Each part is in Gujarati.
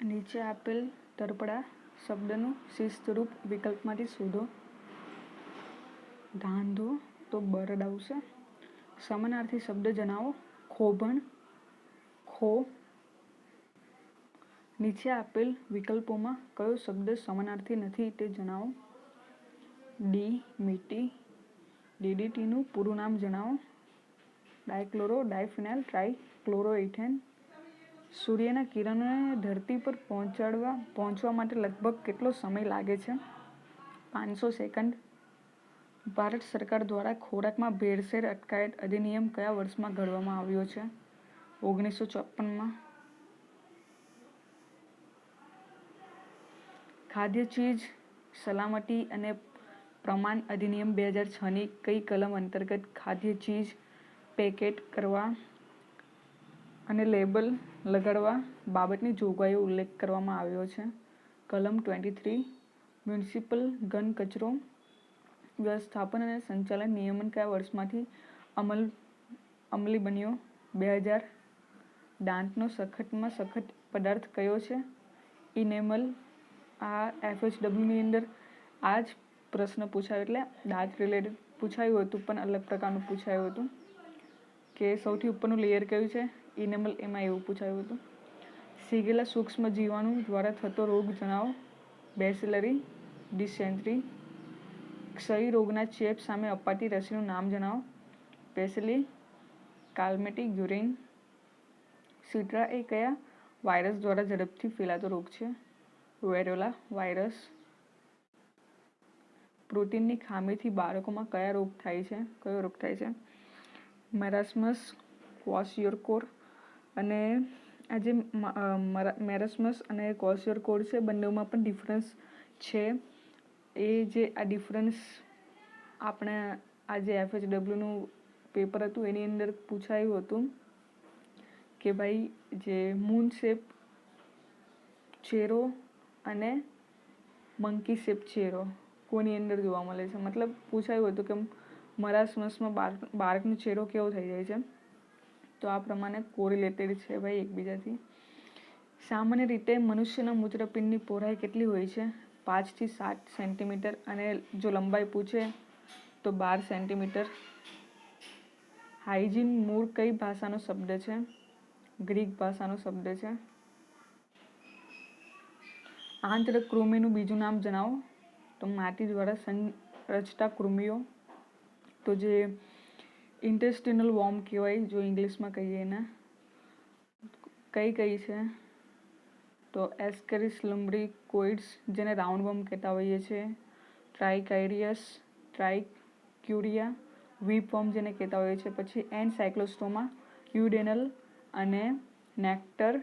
નીચે આપેલ તળપડા શબ્દનું શિસ્તરૂપ વિકલ્પમાંથી શોધો. ધાંધો તો બરડ આવશે. સમાનાર્થી શબ્દ જણાવો. ખોભણ, ખો. નીચે આપેલ વિકલ્પોમાં કયો શબ્દ સમાનાર્થી નથી તે જણાવો. મીટી. ડીડીટીનું પૂરું નામ જણાવો. ડાયક્લોરો ડાયફિનાઇલ ટ્રાઇક્લોરોઇથેન. સૂર્યના કિરણોને ધરતી પર પહોંચવા માટે લગભગ કેટલો સમય લાગે છે? 500 સેકન્ડ. ભારત સરકાર દ્વારા ખોરાકમાં ભેળસેળ અટકાયત અધિનિયમ કયા વર્ષમાં ઘડવામાં આવ્યો છે? 1954માં. ખાદ્ય ચીજ સલામતી અને પ્રમાણ અધિનિયમ 2006ની કઈ કલમ અંતર્ગત ખાદ્ય ચીજ પેકેટ કરવા અને લેબલ લગાડવા બાબતની જોગવાઈનો ઉલ્લેખ કરવામાં આવ્યો છે? કલમ 23. મ્યુનિસિપલ ઘન કચરો વ્યવસ્થાપન અને સંચાલન નિયમન કયા વર્ષમાંથી અમલી બન્યો? 2000. દાંતનો સખતમાં સખત પદાર્થ કયો છે? ઇનેમલ. આ FHWની અંદર આ જ પ્રશ્ન પૂછાયો, એટલે દાંત રિલેટેડ પૂછાયું હતું, પણ અલગ પ્રકારનું પૂછાયું હતું કે સૌથી ઉપરનું લેયર કયું છે? ઇનેમલ. એમાં એવું પૂછાયું હતું. સીગેલા સૂક્ષ્મ જીવાણુ દ્વારા થતો રોગ જણાવો. બેસિલરી ડિસેન્ટ્રી. ક્ષય રોગના ચેપ સામે અપાતી રસીનું નામ જણાવો. પેસિલી કાલમેટિક યુરિન. સીટ્રા એ કયા વાયરસ દ્વારા ઝડપથી ફેલાતો રોગ છે? વેરોલા વાયરસ. પ્રોટીનની ખામીથી બાળકોમાં કયો રોગ થાય છે? મેરાસ્મસ, ક્વાશિયોર્કોર. અને આ જે મેરાસ્મસ અને ક્વાશિયોર્કોર છે, બંનેમાં પણ ડિફરન્સ છે. એ જે આ ડિફરન્સ આપણે આ જે FHWનું પેપર હતું એની અંદર પૂછાયું હતું કે ભાઈ જે મૂન શેપ ચહેરો અને મંકી શેપ ચહેરો કોની અંદર જોવા મળે છે. મતલબ પૂછાયું હતું કે મરાસ્મસમાં બાળકનો ચહેરો કેવો થઈ જાય છે. તો આ પ્રમાણે કોરિલેટેડ છે ભાઈ એકબીજાથી. સામાન્ય રીતે મનુષ્યના મૂત્રપિંડની પહોળાઈ કેટલી હોય છે? 5 થી 7 સેન્ટીમીટર. અને જો લંબાઈ પૂછે તો 12 સેન્ટીમીટર. હાઇજીન મૂળ કઈ ભાષાનો શબ્દ છે? ગ્રીક ભાષાનો શબ્દ છે. આંતરકૃમિનું બીજું નામ જણાવો. તો માટી દ્વારા સંરચતા કૃમિઓ. તો જે ઇન્ટેસ્ટિનલ વોર્મ કહેવાય, જો ઇંગ્લિશમાં કહીએ એને, કઈ છે? તો એસ્કેરિસ લમ્બ્રિકોઇડ્સ, જેને રાઉન્ડ વર્મ કહેતા હોઈએ છીએ. ટ્રાઇકાઇરિયસ, ટ્રાઇક્યુરિયા, વીપવર્મ જેને કહેતા હોઈએ છીએ. પછી એન્સાયક્લોસ્ટોમા, યુડેનલ અને નેક્ટર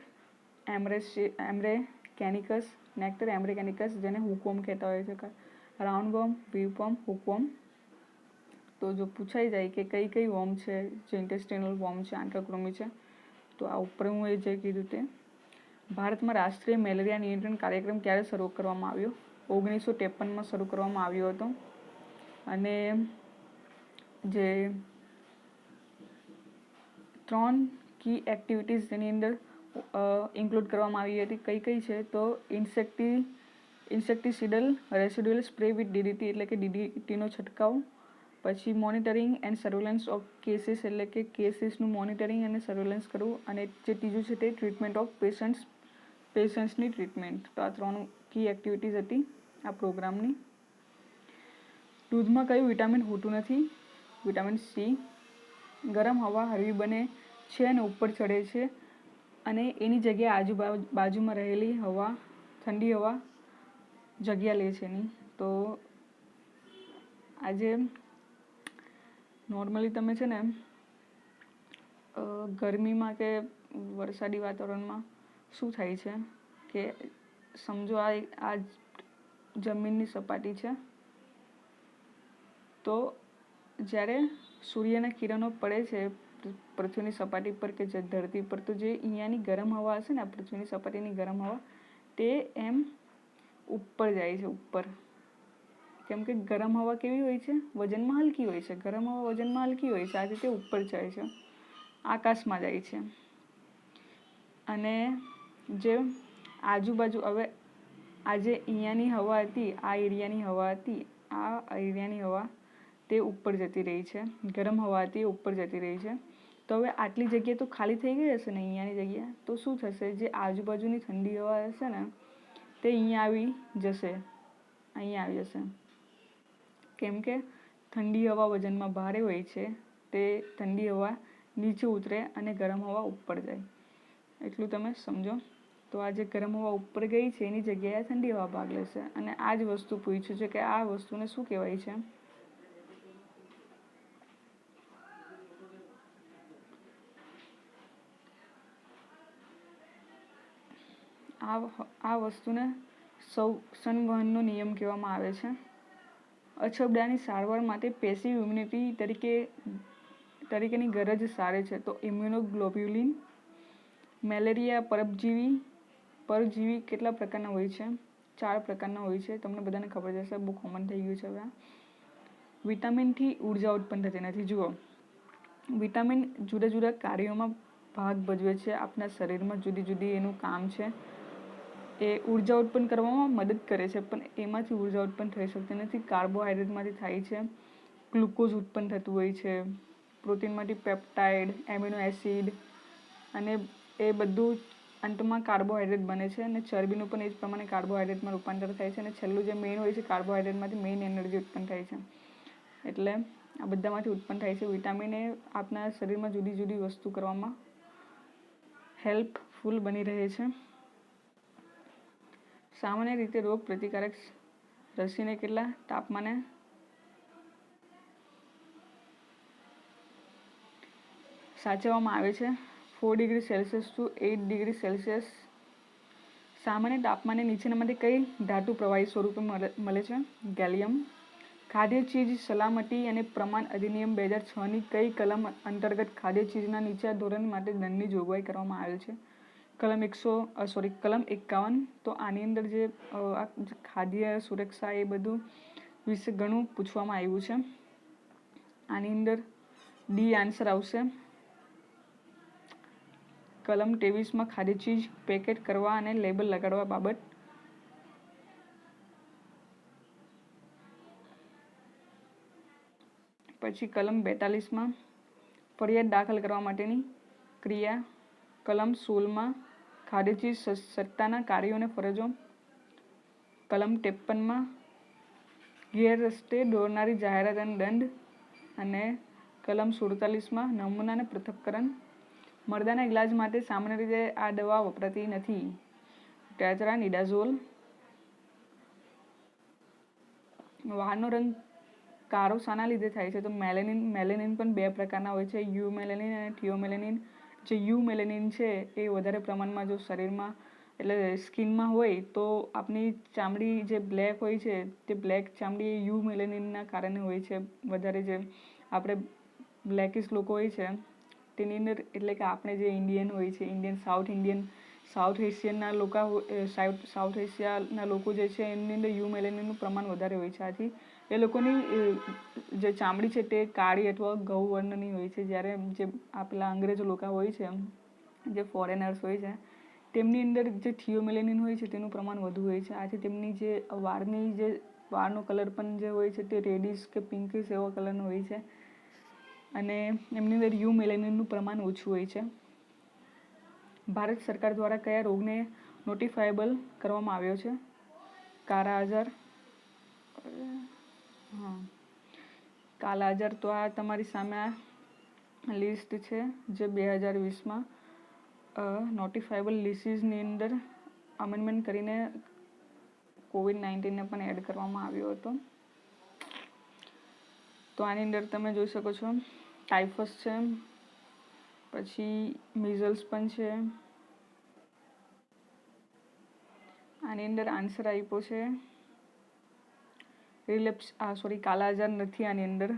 એમ્બ્રેકેનિકસ જેને હુકવર્મ કહેતા હોય છે. Round worm, whipworm, hookworm. તો જો પૂછાઈ જાય કે કઈ વર્મ છે જે ઇન્ટેસ્ટિનલ વર્મ છે, આંતરકૃમિ છે, તો આ ઉપર હું એ જે કીધું તે. ભારતમાં રાષ્ટ્રીય મેલેરિયા નિયંત્રણ કાર્યક્રમ ક્યારે શરૂ કરવામાં આવ્યો? 1953માં શરૂ કરવામાં આવ્યો હતો. અને જે 3 કી એક્ટિવિટીઝ જેની અંદર ઇન્ક્લુડ કરવામાં આવી હતી કઈ છે? તો ઇન્સેક્ટિસિડલ રેસિડ્યુઅલ સ્પ્રે વિથ DDT એટલે કે DDTનો છંટકાવ. પછી monitoring and surveillance of cases એટલે કે કેસીસનું મોનિટરિંગ અને સર્વેલન્સ કરવું. અને જે ત્રીજું છે તે ટ્રીટમેન્ટ ઓફ પેશન્ટ્સની ટ્રીટમેન્ટ. તો આ 3 કી એક્ટિવિટીઝ હતી આ પ્રોગ્રામની. દૂધમાં કયું વિટામિન હોતું નથી? Vitamin C. ગરમ હવા હળવી બને છે અને ઉપર ચડે છે અને એની જગ્યાએ આજુબાજુમાં રહેલી હવા, ઠંડી હવા જગ્યા લે છે એની. તો આજે નોર્મલી તમે છે ને ગરમીમાં કે વરસાદી વાતાવરણમાં શું થાય છે કે સમજો આ જમીનની સપાટી છે. તો જ્યારે સૂર્યના કિરણો પડે છે પૃથ્વીની સપાટી પર કે ધરતી પર, તો જે અહીંયાની ગરમ હવા હશે ને, પૃથ્વીની સપાટીની ગરમ હવા, તે એમ ઉપર જાય છે ઉપર. કેમ કે ગરમ હવા કેવી હોય છે? વજનમાં હલકી હોય છે. ગરમ હવા વજનમાં હલકી હોય છે. આ રીતે ઉપર જાય છે, આકાશમાં જાય છે. અને જે આજુબાજુ હવે આ જે અહીંયાની હવા હતી, આ એરિયાની હવા હતી, આ એરિયાની હવા તે ઉપર જતી રહી છે, ગરમ હવા હતી એ ઉપર જતી રહી છે. તો હવે આટલી જગ્યા તો ખાલી થઈ ગઈ હશે ને અહીંયાની જગ્યા, તો શું થશે, જે આજુબાજુની ઠંડી હવા હશે ને તે અહીંયા આવી જશે, અહીંયા આવી જશે. કેમ કે ઠંડી હવા વજનમાં ભારે હોય છે, તે ઠંડી હવા નીચે ઉતરે અને ગરમ હવા ઉપર જાય, એટલું તમે સમજો. તો આ જે ગરમ હવા ઉપર ગઈ છે એની જગ્યાએ ઠંડી હવા ભાગ લેશે. અને આ જ વસ્તુ પૂછ્યું છે કે આ વસ્તુને શું કહેવાય છે. આ વસ્તુને સંવહનનો નિયમ કહેવામાં આવે છે. અછબડાની સારવાર માટે પેસિવ ઇમ્યુનિટી તરીકેની ગરજ સારે છે. તો ઇમ્યુનોગ્લોબ્યુલિન, મેલેરિયા પરજીવી કેટલા પ્રકારના હોય છે? 4 પ્રકારના હોય છે. તમને બધાને ખબર જ હશે, બહુ કોમન થઈ ગયું છે હવે. વિટામિનથી ઉર્જા ઉત્પન્ન થતી નથી. જુઓ, વિટામિન જુદા જુદા કાર્યોમાં ભાગ ભજવે છે આપણા શરીરમાં, જુદી જુદી એનું કામ છે. એ ઉર્જા ઉત્પન્ન કરવામાં મદદ કરે છે, પણ એમાંથી ઉર્જા ઉત્પન્ન થઈ શકતી નથી. કાર્બોહાઈડ્રેટમાંથી થાય છે, ગ્લુકોઝ ઉત્પન્ન થતું હોય છે, પ્રોટીનમાંથી પેપ્ટાઇડ, એમિનો એસિડ, અને એ બધું અંતમાં કાર્બોહાઈડ્રેટ બને છે. અને ચરબીનું પણ એ જ પ્રમાણે કાર્બોહાઈડ્રેટમાં રૂપાંતર થાય છે. અને છેલ્લું જે મેઇન હોય છે કાર્બોહાઈડ્રેટમાંથી મેઇન એનર્જી ઉત્પન્ન થાય છે. એટલે આ બધામાંથી ઉત્પન્ન થાય છે. વિટામિન એ આપણા શરીરમાં જુદી જુદી વસ્તુ કરવામાં હેલ્પફુલ બની રહે છે. સામાન્ય રીતે રોગ પ્રતિકારક રસીને કેટલા તાપમાને સાચવવામાં આવે છે? 4 degree Celsius to 8 degree Celsius. સામાન્ય તાપમાને નીચેનામાંથી કઈ ધાતુ પ્રવાહી સ્વરૂપે મળે છે? ગેલિયમ. ખાદ્ય ચીજ સલામતી અને પ્રમાણ અધિનિયમ 2006ની કઈ કલમ અંતર્ગત ખાદ્ય ચીજના નીચા ધોરણ માટે દંડની જોગવાઈ કરવામાં આવેલ છે? કલમ 51. તો આની અંદર જે ખાદ્ય સુરક્ષા એ બધું વિશે ઘણું પૂછવામાં આવ્યું છે. આની અંદર ડી આન્સર આવશે. કલમ 23માં ખાદ્ય ચીજ પેકેટ કરવા અને લેબલ લગાડવા બાબત. પછી કલમ 42માં ફરિયાદ દાખલ કરવા માટેની ક્રિયા. કલમ 16માં ખાદ્ય ચીજ સત્તાના કાર્યો અને ફરજો. કલમ 53માં ગેરરસ્તે દોરનારી જાહેરાત અને દંડ. અને કલમ 47માં નમૂના અને પૃથક્કરણ. મરદાના ઇલાજ માટે સામાન્ય રીતે આ દવા વપરાતી નથી. ટેટ્રાનિડાઝોલ. વાળનો રંગ કાળો શાના લીધે થાય છે? તો મેલેનિન પણ 2 પ્રકારના હોય છે, યુ મેલેનિન અને થિયોમેલેનિન. જે યુ મેલેનિન છે એ વધારે પ્રમાણમાં જો શરીરમાં એટલે સ્કિનમાં હોય તો આપણી ચામડી જે બ્લેક હોય છે તે બ્લેક ચામડી યુ મેલેનિનના કારણે હોય છે વધારે. જે આપણે બ્લેકિશ લોકો હોય છે તેની અંદર, એટલે કે આપણે જે ઇન્ડિયન હોય છે, સાઉથ એશિયનના લોકો જે છે એની અંદર યુ મેલેનિનનું પ્રમાણ વધારે હોય છે. આથી એ લોકોની જે ચામડી છે તે કાળી અથવા ઘઉં વર્ણની હોય છે. જ્યારે જે આપણા અંગ્રેજો લોકો હોય છે, જે ફોરેનર્સ હોય છે, તેમની અંદર જે થિયોમેલેનિન હોય છે તેનું પ્રમાણ વધુ હોય છે. આથી તેમની જે વાળનો કલર પણ જે હોય છે તે રેડિશ કે પિંકિશ એવો કલરનો હોય છે. અને એમની અંદર યુ મેલેનિનનું પ્રમાણ ઓછું હોય છે. ભારત સરકાર દ્વારા કયા રોગને નોટિફાયેબલ કરવામાં આવ્યો છે? કાળા આજાર. કાળા આજાર. તો આ તમારી સામે આ લિસ્ટ છે જે 2020માં નોટિફાયેબલ ડિસીઝની અંદર અમેન્ડમેન્ટ કરીને COVID-19ને પણ એડ કરવામાં આવ્યો હતો. તો આની અંદર તમે જોઈ શકો છો ટાઇફસ છે, પછી મિઝલ્સ પણ છે. આની અંદર આન્સર આપ્યો છે કાલા આજાર નથી આની અંદર.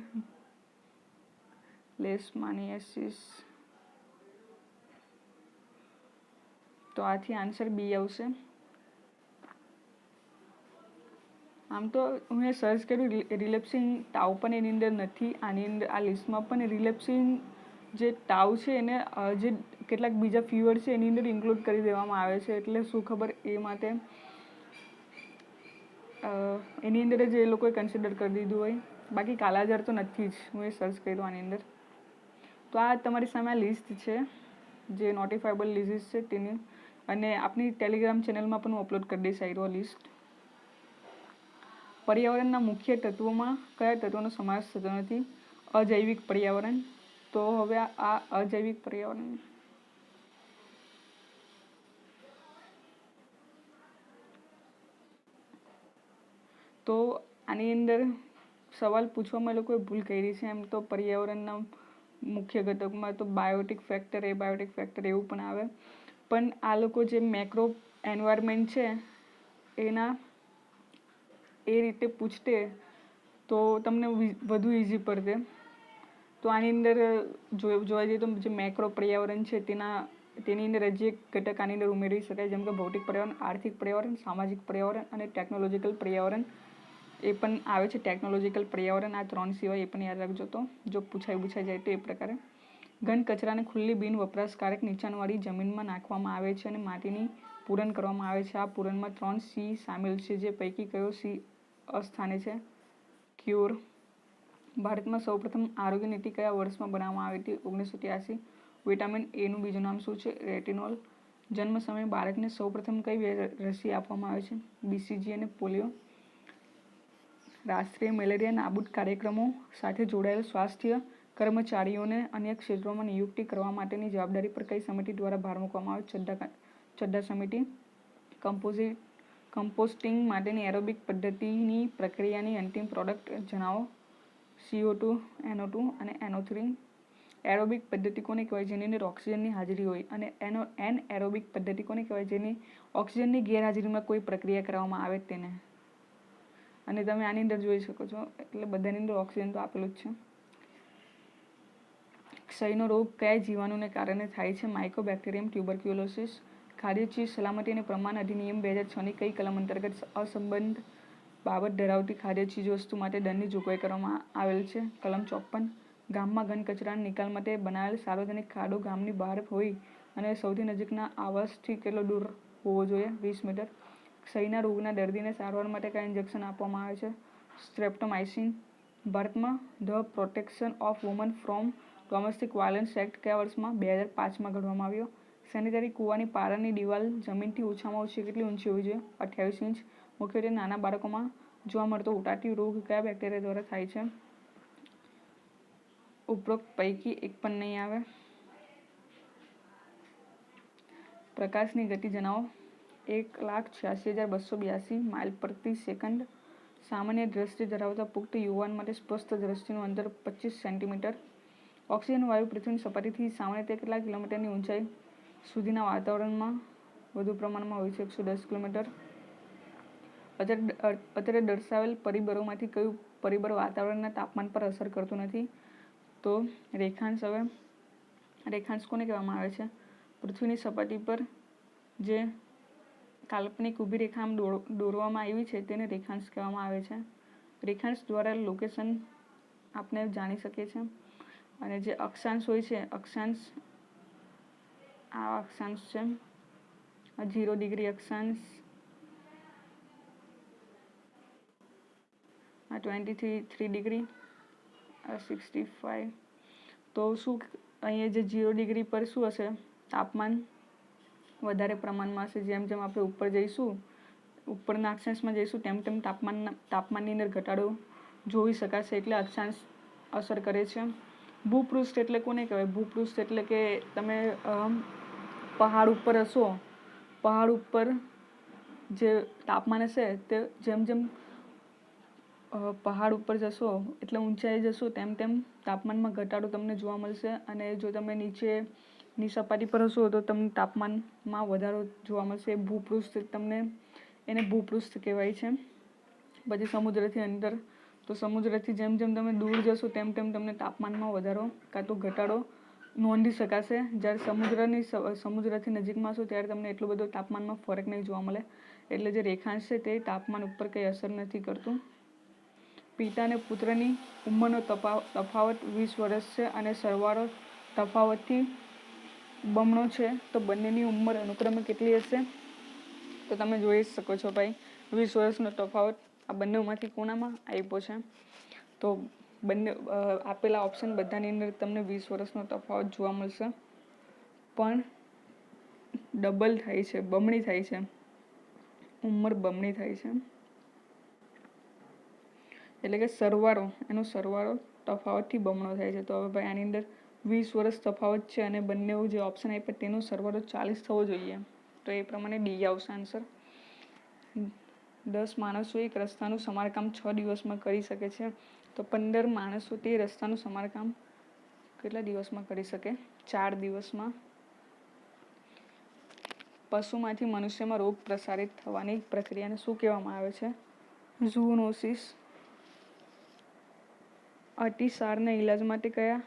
લેશમાનિયાસિસ. તો આથી આન્સર બી આવશે. આમ તો મેં સર્ચ કર્યું રિલેપ્સિંગ તાવ પણ એની અંદર નથી. આની અંદર આ લિસ્ટમાં પણ રિલેપ્સિંગ જે તાવ છે એને જે કેટલાક બીજા ફીવર છે એની અંદર ઇન્ક્લુડ કરી દેવામાં આવે છે. એટલે શું ખબર એ માટે એની અંદર જ એ લોકોએ કન્સિડર કરી દીધું હોય. બાકી કાલાજાર તો નથી જ. હું એ સર્ચ કર્યું આની અંદર. તો આ તમારી સામે આ લિસ્ટ છે જે નોટિફાયેબલ ડિઝીઝ છે તેની, અને આપણી ટેલિગ્રામ ચેનલમાં પણ હું અપલોડ કરી દઈશ આ લિસ્ટ. પર્યાવરણના મુખ્ય તત્વોમાં કયા તત્વોનો સમાવેશ થતો નથી? અજૈવિક પર્યાવરણ. તો હવે આ અજૈવિક પર્યાવરણ તો આની અંદર સવાલ પૂછવામાં એ લોકોએ ભૂલ કરી છે. એમ તો પર્યાવરણના મુખ્ય ઘટકમાં તો બાયોટિક ફેક્ટર, એબાયોટિક ફેક્ટર એવું પણ આવે, પણ આ લોકો જે મેક્રો એન્વાયરમેન્ટ છે એના એ રીતે પૂછતે તો તમને વધુ ઇઝી પડતે. તો આની અંદર જોવા જઈએ તો જે મેક્રો પર્યાવરણ છે તેની અંદર હજી એક ઘટક આની અંદર ઉમેરી શકાય, જેમ કે ભૌતિક પર્યાવરણ, આર્થિક પર્યાવરણ, સામાજિક પર્યાવરણ અને ટેકનોલોજીકલ પર્યાવરણ એ પણ આવે છે. ટેકનોલોજીકલ પર્યાવરણ આ 3 સિવાય એ પણ યાદ રાખજો તો જો પૂછાઈ જાય તો એ પ્રકારે. ઘન કચરાને ખુલ્લી બિન વપરાશકારક નીચાણવાળી જમીનમાં નાખવામાં આવે છે અને માટીની પૂરન કરવામાં આવે છે. આ પૂરનમાં 3 C સામેલ છે, જે પૈકી કયો C અસ્થાને છે? ક્યોર. ભારતમાં સૌપ્રથમ આરોગ્ય નીતિ કયા વર્ષમાં બનાવવામાં આવી હતી? 1983. વિટામિન એનું બીજું નામ શું છે? રેટિનોલ. જન્મ સમયે બાળકને સૌપ્રથમ કઈ રસી આપવામાં આવે છે? BCG અને પોલિયો. રાષ્ટ્રીય મેલેરિયા નાબૂદ કાર્યક્રમો સાથે જોડાયેલ સ્વાસ્થ્ય કર્મચારીઓને અન્ય ક્ષેત્રોમાં નિયુક્તિ કરવા માટેની જવાબદારી પર કઈ સમિતિ દ્વારા ભાર મૂકવામાં આવે? ચડ્ડા સમિતિ. કમ્પોસ્ટિંગ માટેની એરોબિક પદ્ધતિની પ્રક્રિયાની અંતિમ પ્રોડક્ટ જણાવો. CO2, NO2 અને NO3. એરોબિક પદ્ધતિ કોને કહેવાય? જેની અંદર ઓક્સિજનની હાજરી હોય. અને એનએરોબિક પદ્ધતિ કોને કહેવાય? જેની ઓક્સિજનની ગેરહાજરીમાં કોઈ પ્રક્રિયા કરવામાં આવે તેને. અને તમે આની અંદર જોઈ શકો છો, એટલે બધાની અંદર ઓક્સિજન તો આપેલું જ છે. ક્ષયનો રોગ કયા જીવાણુને કારણે થાય છે? માઇકોબેક્ટેરિયમ ટ્યુબરક્યુલોસિસ. ખાદ્ય ચીજ સલામતી અને પ્રમાણ અધિનિયમ 2006ની કઈ કલમ અંતર્ગત અસંબદ્ધ બાબત ધરાવતી ખાદ્ય ચીજ વસ્તુ માટે દંડની જોગવાઈ કરવામાં આવેલ છે? કલમ 54. ગામમાં ઘન કચરાના નિકાલ માટે બનાવેલ સાર્વજનિક ખાડો ગામની બહાર હોય અને સૌથી નજીકના આવાસથી કેટલો દૂર હોવો જોઈએ? 20 મીટર. ક્ષયના રોગના દર્દીને સારવાર માટે કયા ઇન્જેક્શન આપવામાં આવે છે? સ્ટ્રેપ્ટોમાઇસિન. ભારતમાં the protection of woman from domestic violence act કયા વર્ષમાં? 2005માં ઘડવામાં આવ્યો. સેનિટરી કૂવાની પારાની દિવાલ જમીનથી ઓછામાં ઓછી કેટલી ઊંચી હોવી જોઈએ? 28 ઇંચ. મુખ્યત્વે નાના બાળકોમાં જોવા મળતો ઉટાટી રોગ કયા બેક્ટેરિયા દ્વારા થાય છે? ઉપરોક્ત પૈકી એક પણ નહીં આવે. પ્રકાશની ગતિ જણાવો. 1,86,282 માઇલ પ્રતિ સેકન્ડ. સામાન્ય દ્રષ્ટિ ધરાવતા પુખ્ત યુવાન માટે સ્પષ્ટ દ્રષ્ટિનું અંતર 25 સેન્ટીમીટર. ઓક્સિજન વાયુ પૃથ્વીની સપાટીથી સામાન્ય રીતે કેટલા કિલોમીટરની ઊંચાઈ સુધીના વાતાવરણમાં વધુ પ્રમાણમાં હોય છે? 110 કિલોમીટર. અત્યારે દર્શાવેલ પરિબળોમાંથી કયું પરિબળ વાતાવરણના તાપમાન પર અસર કરતું નથી? તો રેખાંશ. હવે રેખાંશ કોને કહેવામાં આવે છે? પૃથ્વીની સપાટી પર જે કાલ્પનિક ઊભી રેખા દોરવામાં આવી છે તેને રેખાંશ કહેવામાં આવે છે. રેખાંશ દ્વારા લોકેશન આપણે જાણી શકીએ છીએ. અને જે અક્ષાંશ હોય છે, અક્ષાંશ આ અક્ષાંશ છે, 0 ડિગ્રી અક્ષાંશ, 23 ડિગ્રી, 65. તો શું અહીંયા જે 0 ડિગ્રી પર શું હશે? તાપમાન વધારે પ્રમાણમાં હશે. જેમ જેમ આપણે ઉપર જઈશું, ઉપરના અક્ષાંશમાં જઈશું તેમ તેમ તાપમાનની અંદર ઘટાડો જોઈ શકાશે. એટલે અક્ષાંશ અસર કરે છે. ભૂપૃષ્ઠ એટલે કોને કહેવાય? ભૂપૃષ્ઠ એટલે કે તમે પહાડ ઉપર હશો, પહાડ ઉપર જે તાપમાન હશે તે જેમ જેમ પહાડ ઉપર જશો એટલે ઊંચાઈ જશો તેમ તેમ તાપમાનમાં ઘટાડો તમને જોવા મળશે. અને જો તમે નીચેની સપાટી પર હશો તો તમને તાપમાનમાં વધારો જોવા મળશે. ભૂપૃષ્ઠ તમને એને ભૂપૃષ્ઠ કહેવાય છે. પછી સમુદ્રથી અંદર, તો સમુદ્રથી જેમ જેમ તમે દૂર જશો તેમ તેમ તમને તાપમાનમાં વધારો કાં તો ઘટાડો નોંધી શકાશે. જ્યારે સમુદ્રથી નજીકમાં હશો ત્યારે તમને એટલો બધો તાપમાનમાં ફરક નહીં જોવા મળે. એટલે જે રેખાંશ છે તે તાપમાન ઉપર કંઈ અસર નથી કરતું. પિતા અને પુત્રની ઉંમરનો તફાવત 20 વર્ષ છે અને સરવાળો તફાવતથી બમણો છે તો બંનેની ઉંમર અનુક્રમે કેટલી હશે? તો તમે જોઈ શકો છો ભાઈ 20 વર્ષનો તફાવત આ બંનેમાંથી કોનામાં આપ્યો છે? તો બંને આપેલા ઓપ્શન બધાની અંદર તમને 20 વર્ષનો તફાવત જોવા મળશે, પણ ડબલ થાય છે, બમણી થાય છે, ઉંમર બમણી થાય છે, એટલે કે એનો સરવાળો તફાવતથી બમણો થાય છે. તો હવે ભાઈ આની અંદર 20 વર્ષ તફાવત છે અને બંને જે ઓપ્શન આપ્યા તેનો સરવાળો 40 થવો જોઈએ, તો એ પ્રમાણે ડી આવશે આન્સર. 10 માણસો એક રસ્તાનું સમારકામ 6 દિવસમાં કરી શકે છે, તો 15 માણસો તે રસ્તાનું સમારકામ કેટલા દિવસમાં કરી શકે? 4 દિવસમાં. પશુમાંથી મનુષ્યમાં રોગ પ્રસારિત થવાની પ્રક્રિયાને શું કહેવામાં આવે છે? ઝૂનોસિસ. અતિસારના ઈલાજ માટે કયા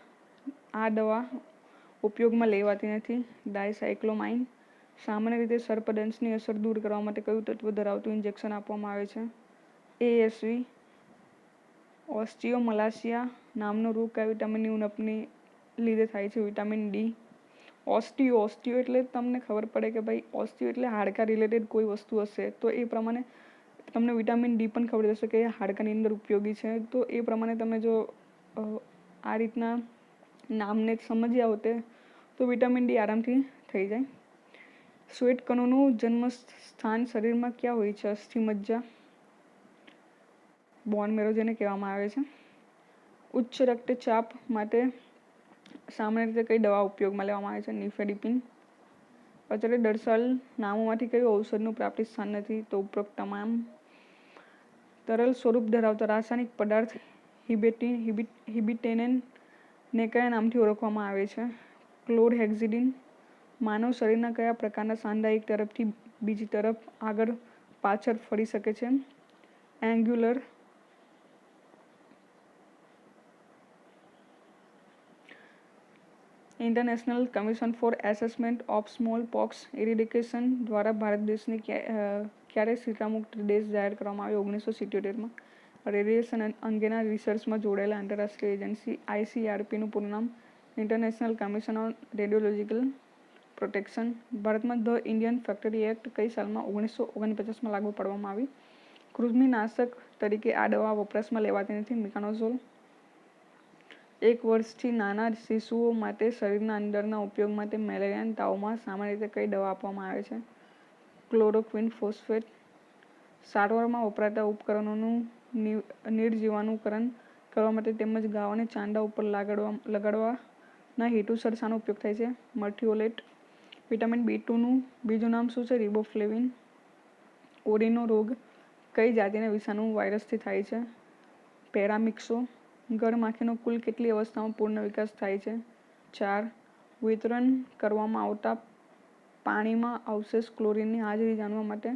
આ દવા ઉપયોગમાં લેવાતી નથી? ડાયસાયક્લોમાઇન. સામાન્ય રીતે સર્પદંશની અસર દૂર કરવા માટે કયું તત્વ ધરાવતું ઇન્જેક્શન આપવામાં આવે છે? એએસવી. ઓસ્ટિયોમલાસિયા નામનો રોગ કયા વિટામિનની ઉણપને લીધે થાય છે? Vitamin D. ઓસ્ટિયો એટલે તમને ખબર પડે કે ભાઈ ઓસ્ટિયો એટલે હાડકા રિલેટેડ કોઈ વસ્તુ હશે, તો એ પ્રમાણે તમને વિટામિન ડી પણ ખબર હશે કે હાડકાની અંદર ઉપયોગી છે. તો એ પ્રમાણે તમે જો આ રીતના નામને સમજ્યા હોતે તો વિટામિન ડી આરામથી થઈ જાય. શ્વેત કણોનું જન્મ સ્થાન શરીરમાં ક્યાં હોય છે? અસ્થિમજ્જા. બોન મેરો જેને કહેવામાં આવે છે. ઉચ્ચ રક્તચાપ માટે સામાન્ય રીતે કઈ દવા ઉપયોગમાં લેવામાં આવે છે? નિફેડિપિન. અત્યારે દર્શાવેલ નામોમાંથી કયું ઔષધનું પ્રાપ્તિ સ્થાન નથી? તો ઉપરોક્ત તમામ. તરલ સ્વરૂપ ધરાવતા રાસાયણિક પદાર્થ હિબિટેનેન ને કયા નામથી ઓળખવામાં આવે છે? ક્લોરહેક્સિડિન. માનવ શરીરના કયા પ્રકારના સાંધા એક તરફથી બીજી તરફ આગળ પાછળ ફરી શકે છે? Angular. International commission four assessment of small POX ઇરેડિકેશન દ્વારા ભારત દેશને ક્યારે શીખામુક્ત દેશ જાહેર કરવામાં આવ્યો? 1977માં. રેડિયેશન અંગેના રિસર્ચમાં જોડાયેલા આંતરરાષ્ટ્રીય એજન્સી ICRPનું પૂરું નામ? International commission on રેડિયોલોજિકલ protection. ભારતમાં ધ ઇન્ડિયન ફેક્ટરી એક્ટ કઈ સાલમાં 1949માં લાગુ પાડવામાં આવી? કૃમિનાશક તરીકે આ દવા વપરાશમાં લેવાતી નથી? મિકાનોઝોલ. 1 વર્ષથી નાના શિશુઓ માટે શરીરના અંદરના ઉપયોગ માટે મેલેરિયા તાવમાં સામાન્ય રીતે કઈ દવા આપવામાં આવે છે? Chloroquine phosphate. સારવારમાં વપરાતા ઉપકરણોનું નિર્જીવાણુકરણ કરવા માટે તેમજ ઘાવ અને ચાંદા ઉપર લગાડવાના હેતુસર શાનો ઉપયોગ થાય છે? મર્થિઓલેટ. વિટામિન B2 નું બીજું નામ શું છે? રિબોફ્લેવિન. ઓરીનો રોગ કઈ જાતિના વિષાણુ વાયરસથી થાય છે? પેરામિક્સો. ગળમાખીનો કુલ કેટલી અવસ્થામાં પૂર્ણ વિકાસ થાય છે? 4. વિતરણ કરવામાં આવતા પાણીમાં અવશેષ ક્લોરીનની હાજરી જાણવા માટે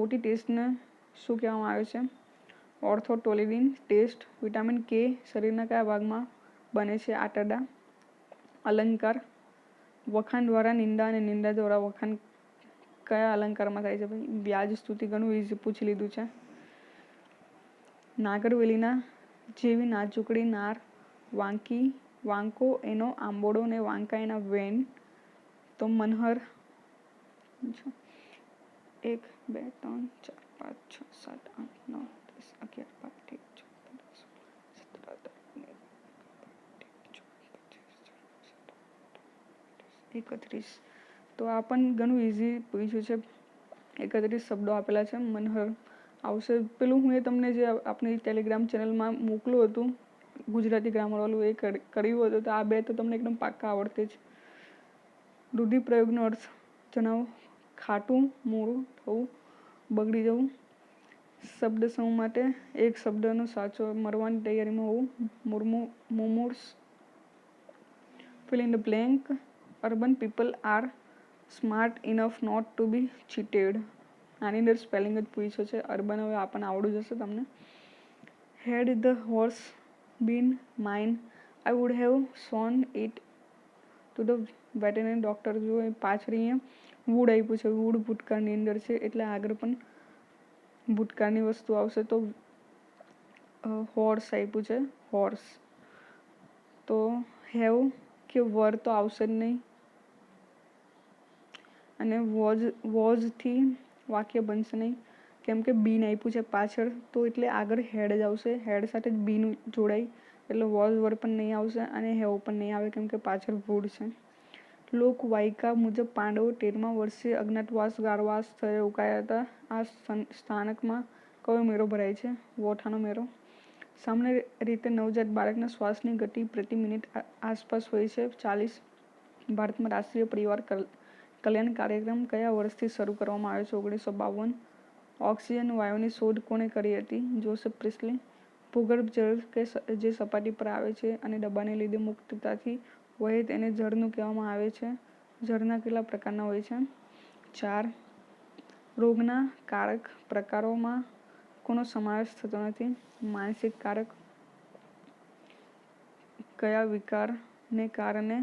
OT ટેસ્ટને શું કહેવામાં આવે છે? ઓર્થોટોલિડિન ટેસ્ટ. વિટામિન K શરીરના કયા ભાગમાં બને છે? આંતરડા. અલંકાર. વખાણ દ્વારા નિંદા અને નિંદા દ્વારા વખાણ કયા અલંકારમાં થાય છે? ભાઈ વ્યાજ સ્તુતિ. ઘણું ઈઝી પૂછી લીધું છે. નાગરવેલીના જેવી નાજુકડી નાર વાંકો એનો આંબોડો ને વાંકા એના વેણ. તો મનહર. 1 2 3 4 5 6 7 8 9 10 11 12 13 14 15 16 17 18 19 31. તો આ પણ ઘણું ઈઝી પૂછ્યું છે. 31 શબ્દો આપેલા છે. મનહર આવશે. પેલું હું તમને જે આપણી ટેલિગ્રામ ચેનલમાં મોકલું હતું ગુજરાતી ગ્રામરવાળું એ કર્યું હતું, તો આ બે તો તમને એકદમ પાક્કા આવડતે જ. રૂઢિપ્રયોગનો અર્થ જણાવો. ખાટું, મોડું થવું, બગડી જવું. શબ્દ સમૂહ માટે એક શબ્દનો સાચો મરવાની તૈયારીમાં હોવું. મુમૂર્ષ. fill in the blank. Urban people are smart enough not to be cheated. આની અંદર સ્પેલિંગ જ પૂછ્યો છે. અર્બન હવે આપણને આવડું જશે તમને. Had the horse been mine, I would have shown it to the veterinary doctor. જો એ પાછળ અહીંયા વુડ આપ્યું છે. વુડ ભૂતકાળની અંદર છે એટલે આગળ પણ ભૂતકાળની વસ્તુ આવશે. તો હોર્સ આપ્યું છે. હોર્સ. તો હેવ વાક્ય વર તો આવશે જ નહીં, અને વોઝથી વાક્ય બનશે નહીં, કેમ કે બીન આપ્યું છે પાછળ, તો એટલે આગળ હેડ જ આવશે, હેડ સાથે જ બીનું જોડાય, એટલે વોઝ વર પણ નહીં આવશે અને હેવ પણ નહીં આવે, કેમ કે પાછળ વુડ છે. લોકવાયકા મુજબ પાંડવો 13મા વર્ષે અજ્ઞાતવાસ ગારવાસ સ્થળે રોકાયા હતા. આ સ્થાનકમાં કયો મેળો ભરાય છે? વોઠાનો મેળો. સામાન્ય રીતે નવજાત બાળકના શ્વાસની ગતિ પ્રતિ મિનિટ આસપાસ હોય છે 40. ભારતમાં રાષ્ટ્રીય પરિવાર કલ્યાણ કાર્યક્રમ કયા વર્ષથી શરૂ કરવામાં આવ્યો છે? 1952. ઓક્સિજન વાયુની શોધ કોણે કરી હતી? જોસેફ પ્રિસ્લી. ભૂગર્ભ જળ કે જે સપાટી પર આવે છે અને દબાણને લીધે મુક્તતાથી વહે તેને જળનું કહેવામાં આવે છે. જળના કેટલા પ્રકારના હોય છે? 4. રોગના કારક પ્રકારોમાં કોનો સમાવેશ થતો નથી? માનસિક કારક. કયા વિકારને કારણે,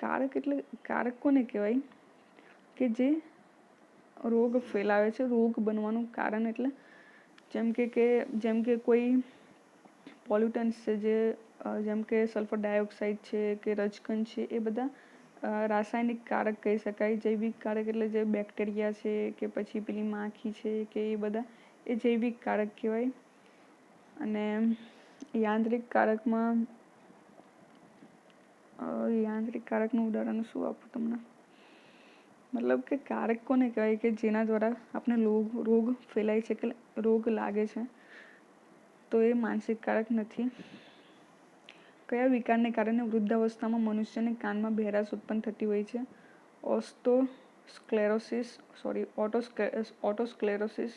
કારક એટલે કારક કોને કહેવાય? કે જે રોગ ફેલાવે છે. રોગ બનવાનું કારણ એટલે જેમ કે કોઈ પોલ્યુટન્સ છે, જેમ કે સલ્ફર ડાયોક્સાઇડ છે કે રજકણ છે, એ બધા રાસાયણિક કારક કહી શકાય. જૈવિક કારક એટલે જે બેક્ટેરિયા છે કે પછી પેલી માખી છે કે એ બધા એ જૈવિક કારક કહેવાય. અને યાંત્રિક કારકમાં યાંત્રિક કારકનું ઉદાહરણ શું આપું તમને? મતલબ કે કારક કોને કહેવાય કે જેના દ્વારા આપણે રોગ ફેલાય છે કે રોગ લાગે છે, તો એ માનસિક કારક નથી. કયા વિકારને કારણે વૃદ્ધાવસ્થામાં મનુષ્યને કાનમાં બહેરાશ ઉત્પન્ન થતી હોય છે? ઓટોસ્ક્લેરોસિસ.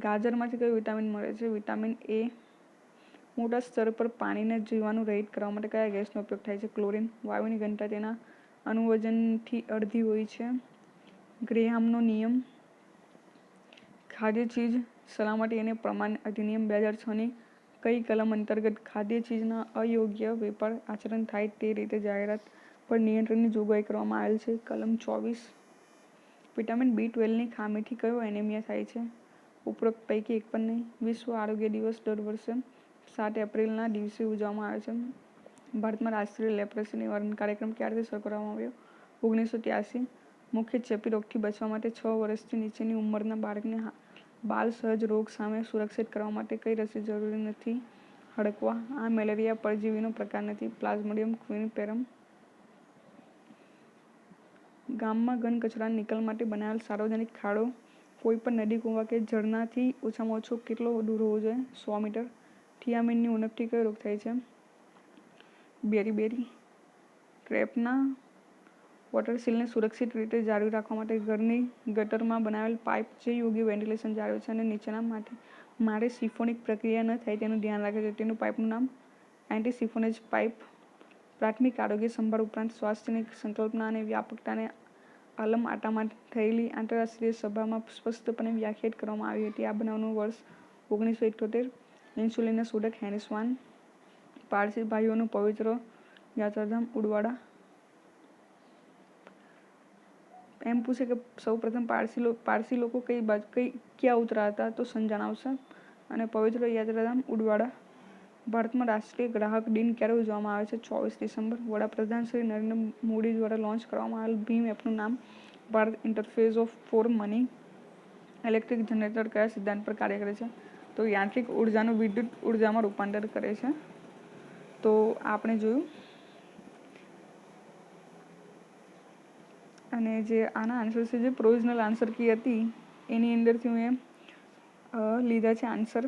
ગાજરમાંથી કયું વિટામિન મળે છે? Vitamin A. મોટા સ્તર પર પાણીને જીવાણુ રહિત કરવા માટે કયા ગેસનો ઉપયોગ થાય છે? ક્લોરીન. વાયુની ઘનતા તેના અણુવજનથી અડધી હોય છે. ગ્રેહામનો નિયમ. ખાદ્ય ચીજ સલામતી અને પ્રમાણ અધિનિયમ 2006ની કઈ કલમ અંતર્ગત ખાદ્ય ચીજના અયોગ્ય વેપાર આચરણ થાય તે રીતે જાહેરાત પર નિયંત્રણની જોગવાઈ કરવામાં આવેલ છે? કલમ 24. વિટામિન B12ની ખામીથી કયો એનેમિયા થાય છે? ઉપરોક્ત પૈકી એક પણ નહીં. વિશ્વ આરોગ્ય દિવસ દર વર્ષે 7 એપ્રિલના દિવસે ઉજવવામાં આવે છે. ભારતમાં રાષ્ટ્રીય લેપ્રસી નિવારણ કાર્યક્રમ ક્યારથી શરૂ કરવામાં આવ્યો? 1983. મુખ્ય ચેપી રોગથી બચવા માટે 6 વર્ષથી નીચેની ઉંમરના બાળકને બાલ સહજ રોગ સામે સુરક્ષિત કરવા માટે કઈ રસી જરૂરી નથી? હડકવા. આ મેલેરિયા પરજીવીનો પ્રકાર નથી. પ્લાઝ્મોડિયમ ક્વિનિપેરમ. ગામમાં ઘન કચરાના નિકાલ માટે બનાવેલ સાર્વજનિક ખાડો કોઈ પણ નદી, કૂવા કે ઝરણાથી ઓછામાં ઓછો કેટલો દૂર હોવો જોઈએ? 100 મીટર. થિયામીનની ઉણપથી કયો રોગ થાય છે? બેરી. ટ્રેપના વોટરસીલને સુરક્ષિત રીતે જાળવી રાખવા માટે ઘરની ગટરમાં બનાવેલ પાઇપ જે યોગ્ય વેન્ટિલેશન જાળવે છે અને નીચેના માટે સિફોનિક પ્રક્રિયા ન થાય તેનું ધ્યાન રાખે છે તેનું પાઇપનું નામ? એન્ટી-સિફોનેજ પાઇપ. પ્રાથમિક આરોગ્ય સંભાળ ઉપરાંત સ્વાસ્થ્યની સંકલ્પના અને વ્યાપકતાને આલમ આટામાં થયેલી આંતરરાષ્ટ્રીય સભામાં સ્પષ્ટપણે વ્યાખ્યાયિત કરવામાં આવી હતી. આ બનાવનું વર્ષ 1978. ઇન્સ્યુલિનના શોધક હેનરી સ્વાન. પારસી ભાઈઓનું પવિત્ર યાત્રાધામ ઉડવાડા. એમ પૂછે કે સૌ પ્રથમ પારસી લોકો ક્યાં ઉતરા હતા? તો સંજાણ આવશે. અને પવિત્ર યાત્રાધામ ઉડવાડા. ભારતમાં રાષ્ટ્રીય ગ્રાહક દિન ક્યારે ઉજવવામાં આવે છે? 24 ડિસેમ્બર. વડાપ્રધાન શ્રી નરેન્દ્ર મોદી દ્વારા લોન્ચ કરવામાં આવેલ ભીમ એપનું નામ? Bharat interface for money. Electric generator કયા સિદ્ધાંત પર કાર્ય કરે છે? તો યાંત્રિક ઉર્જાનું વિદ્યુત ઉર્જામાં રૂપાંતર કરે છે. તો આપણે જોયું. અને જે આના આન્સર છે, જે પ્રોવિઝનલ આન્સર કી હતી એની અંદરથી મેં લીધા છે આન્સર.